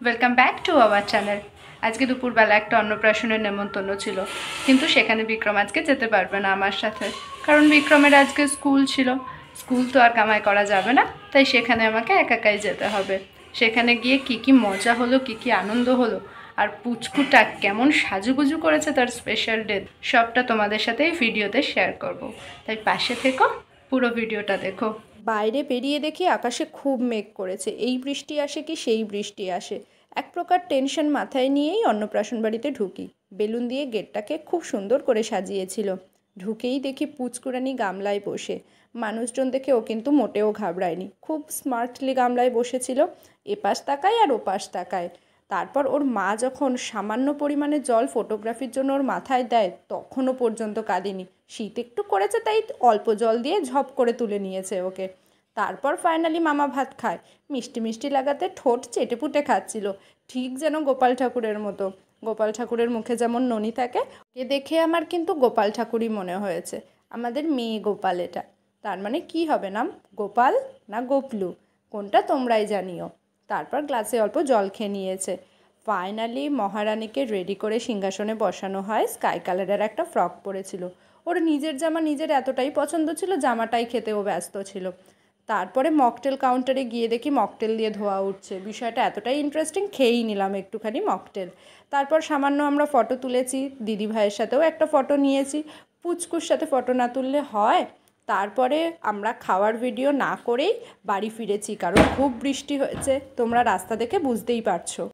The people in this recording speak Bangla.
Welcome back to our channel. আজকে দুপুরবেলা একটা অন্নপ্রাশনের নেমন্তন্ন ছিল, কিন্তু সেখানে বিক্রম আজকে যেতে পারবে না আমার সাথে, কারণ বিক্রমের আজকে স্কুল ছিল। স্কুল তো আর কামাই করা যাবে না, তাই সেখানে আমাকে একাই যেতে হবে। সেখানে গিয়ে কি মজা হলো, কি আনন্দ হলো, আর পুচকুটা কেমন সাজুগুজু করেছে তার স্পেশাল ডে, সবটা তোমাদের সাথে এই ভিডিওতে শেয়ার করব। তাই পাশে থেকো, পুরো ভিডিওটা দেখো। বাইরে বেরিয়ে দেখি আকাশে খুব মেঘ করেছে। এই বৃষ্টি আসে কি সেই বৃষ্টি আসে, এক প্রকার টেনশন মাথায় নিয়েই অন্নপ্রাশন বাড়িতে ঢুকি। বেলুন দিয়ে গেটটাকে খুব সুন্দর করে সাজিয়েছিল। ঢুকেই দেখি পুচকুরানি গামলায় বসে। মানুষজন দেখে ও কিন্তু মোটেও ঘাবড়ায়নি, খুব স্মার্টলি গামলায় বসেছিল, এপাশ তাকায় আর ওপাশ তাকায়। তারপর ওর মা যখন সামান্য পরিমাণে জল ফটোগ্রাফির জন্য ওর মাথায় দেয়, তখনও পর্যন্ত কাঁদিনি। শীত একটু করেছে তাই অল্প জল দিয়ে ঝপ করে তুলে নিয়েছে ওকে। তারপর ফাইনালি মামা ভাত খায়। মিষ্টি মিষ্টি লাগাতে ঠোঁট চেটেপুটে খাচ্ছিল, ঠিক যেন গোপাল ঠাকুরের মতো। গোপাল ঠাকুরের মুখে যেমন ননি থাকে, এ দেখে আমার কিন্তু গোপাল ঠাকুরই মনে হয়েছে। আমাদের মেয়ে গোপাল এটা। তার মানে কি হবে নাম, গোপাল না গোপলু, কোনটা তোমরাই জানিও। তারপর গ্লাসে অল্প জল খেয়ে নিয়েছে। ফাইনালি মহারানীকে রেডি করে সিংহাসনে বসানো হয়। স্কাই কালারের একটা ফ্রক পরেছিল। ওর নিজের জামা নিজের এতটাই পছন্দ ছিল, জামাটাই খেতেও ব্যস্ত ছিল। তারপরে মকটেল কাউন্টারে গিয়ে দেখি মকটেল দিয়ে ধোয়া উঠছে। বিষয়টা এতটাই ইন্টারেস্টিং, খেয়েই নিলাম একটুখানি মকটেল। তারপর সামান্য আমরা ফটো তুলেছি, দিদি ভাইয়ের সাথেও একটা ফটো নিয়েছি। পুচকুর সাথে ফটো না তুললে হয়। তারপরে আমরা খাওয়ার ভিডিও না করেই বাড়ি ফিরেছি, কারণ খুব বৃষ্টি হয়েছে, তোমরা রাস্তা দেখে বুঝতেই পারছো।